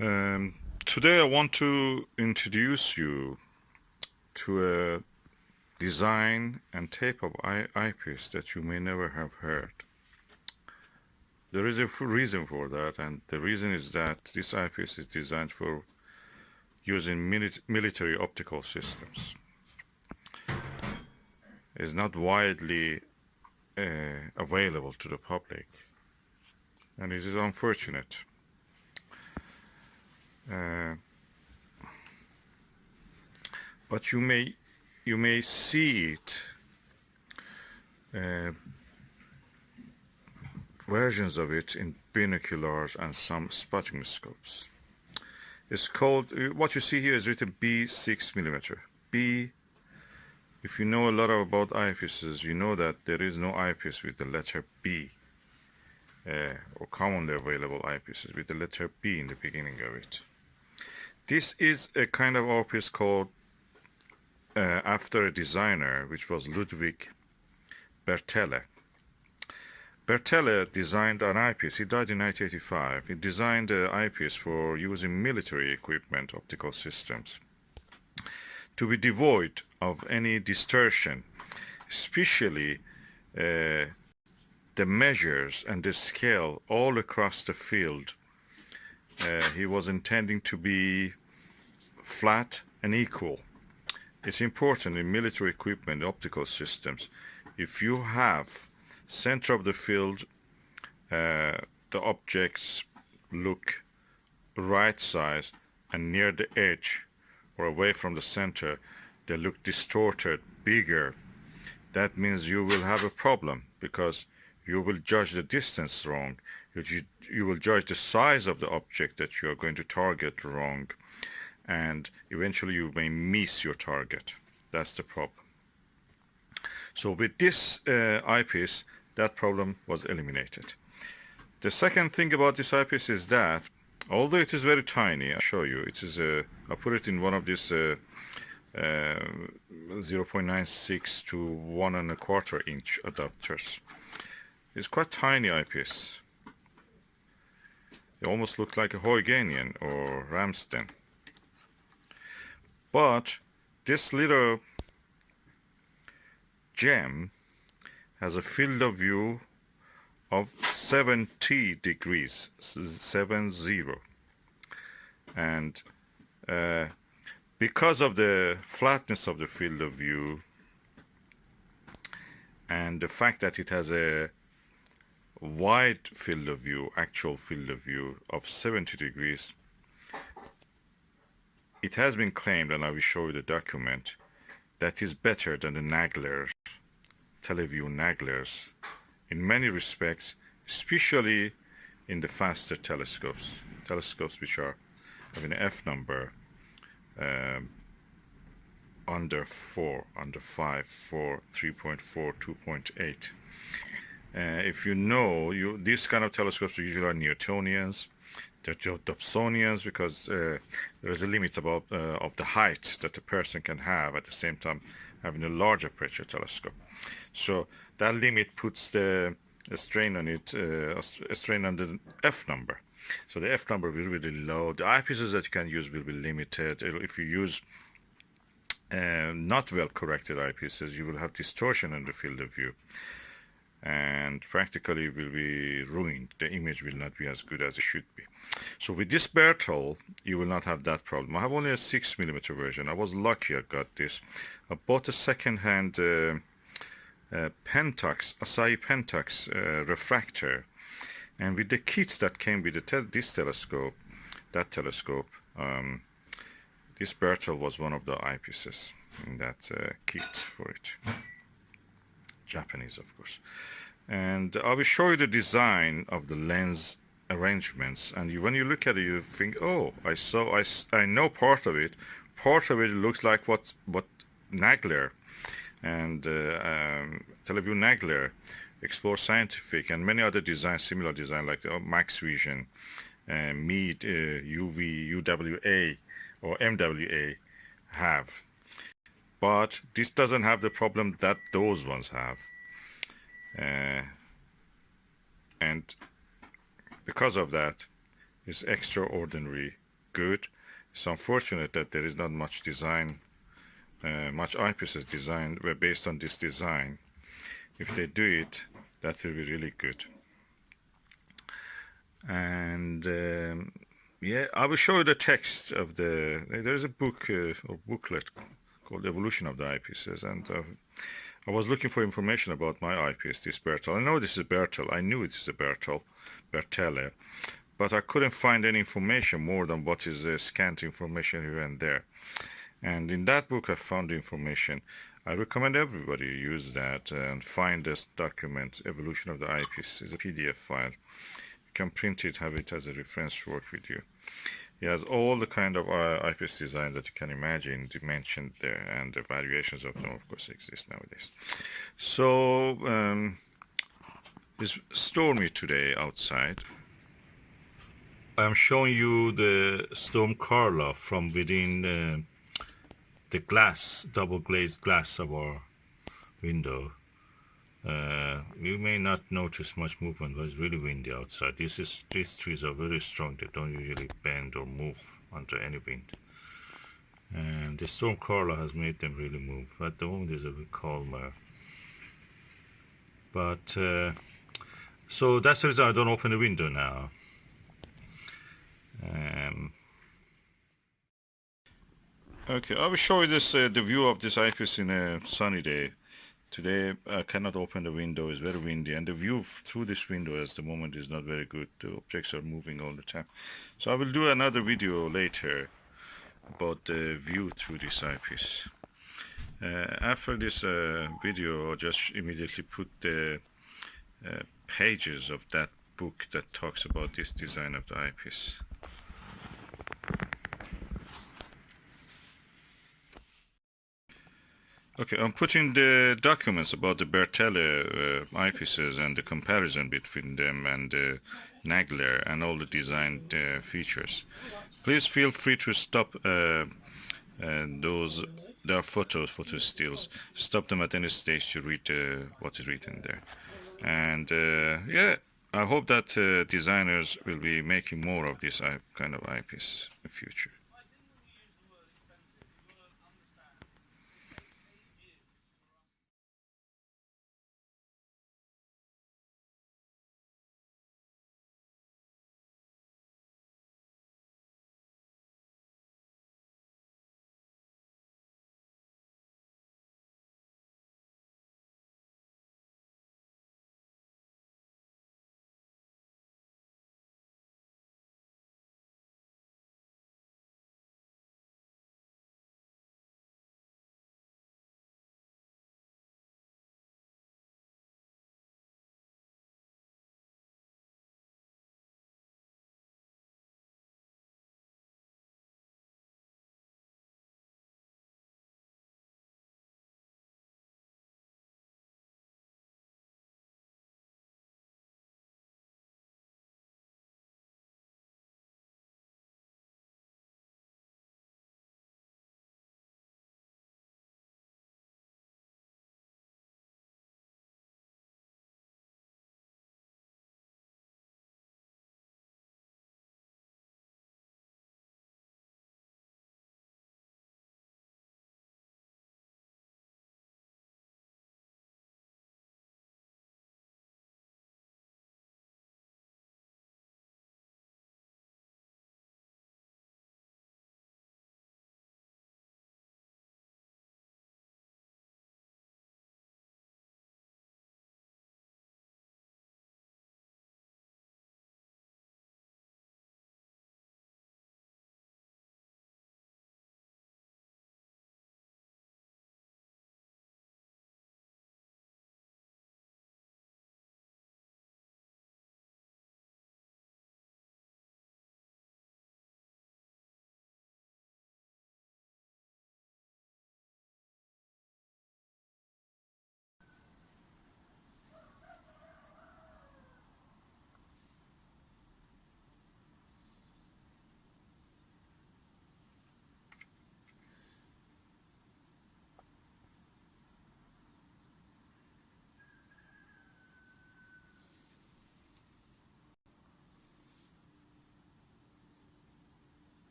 Um, Today I want to introduce you to a design and tape of eyepiece that you may never have heard. There is a reason for that, and the reason is that this eyepiece is designed for using military optical systems. It's not widely available to the public, and it is unfortunate. Uh, but you may see it, uh, versions of it in binoculars and some spotting scopes. It's called, what you see here is written B6 millimeter. B, if you know a lot about eyepieces, you know that there is no eyepiece with the letter B, or commonly available eyepieces with the letter B in the beginning of it. This is a kind of eyepiece called after a designer, which was Ludwig Bertele. Bertele designed an eyepiece. He died in 1985. He designed an eyepiece for using military equipment optical systems to be devoid of any distortion, especially the measures and the scale all across the field. He was intending to be flat and equal. It's important in military equipment optical systems, if you have center of the field, the objects look right size, and near the edge or away from the center they look distorted, bigger. That means you will have a problem, because you will judge the distance wrong. You will judge the size of the object that you are going to target wrong, and eventually you may miss your target. That's the problem. So with this eyepiece, that problem was eliminated. The second thing about this eyepiece is that, although it is very tiny, I'll show you. It is I put it in one of these 0.96 to 1.25 inch adapters. It's quite tiny eyepiece. It almost looks like a Huygens or Ramsden. But this little gem has a field of view of 70 degrees, 70. And because of the flatness of the field of view and the fact that it has a wide field of view, actual field of view of 70 degrees, it has been claimed, and I will show you the document, that is better than the Nagler, Televue Naglers in many respects, especially in the faster telescopes which are having an F number under 4, under 5, 4, 3.4, 2.8. If you know, these kind of telescopes usually are Newtonians. They're Dobsonians, because there is a limit about of the height that a person can have at the same time having a large aperture telescope. So that limit puts the strain on it, a strain on the F number. So the F number will be really low. The eyepieces that you can use will be limited. If you use not well corrected eyepieces, you will have distortion in the field of view, and practically will be ruined. The image will not be as good as it should be. So with this Bertele, you will not have that problem. I have only a 6 millimeter version. I was lucky I got this. I bought a second-hand Pentax, Asahi-Pentax refractor, and with the kits that came with this telescope, this Bertele was one of the eyepieces in that kit for it. Japanese, of course. And I will show you the design of the lens arrangements, and when you look at it, you think, oh, I know part of it. Part of it looks like what Nagler and Televue Nagler, Explore Scientific, and many other designs, similar design like the Max Vision, Mead, UV, UWA, or MWA have. But this doesn't have the problem that those ones have. And because of that, it's extraordinary good. It's unfortunate that there is not much design, much eyepieces designed were based on this design. If they do it, that will be really good. And yeah, I will show you the text of the. There's a book or booklet called "Evolution of the Eyepieces," and I was looking for information about my eyepiece, this Bertele. I know this is a Bertele. I knew it is a Bertele, but I couldn't find any information more than what is scant information here and there. And in that book, I found the information. I recommend everybody use that and find this document, Evolution of the Eyepiece. It's a PDF file. You can print it, have it as a reference to work with you. He has all the kind of eyepiece designs that you can imagine mentioned there, and the variations of them, of course, exist nowadays. So it's stormy today outside. I'm showing you the storm Carla from within the glass, double glazed glass of our window. You may not notice much movement, but it's really windy outside. These trees are very strong. They don't usually bend or move under any wind. And the storm Carla has made them really move. At the moment it's a bit calmer. But so that's the reason I don't open the window now. Okay, I will show you this the view of this eyepiece in a sunny day. Today I cannot open the window, it's very windy, and the view through this window at the moment is not very good. The objects are moving all the time. So I will do another video later about the view through this eyepiece. After this video, I'll just immediately put the pages of that book that talks about this design of the eyepiece. Okay, I'm putting the documents about the Bertele eyepieces and the comparison between them and the Nagler and all the design features. Please feel free to stop those. There are photo stills. Stop them at any stage to read what is written there. And yeah, I hope that designers will be making more of this kind of eyepiece in the future.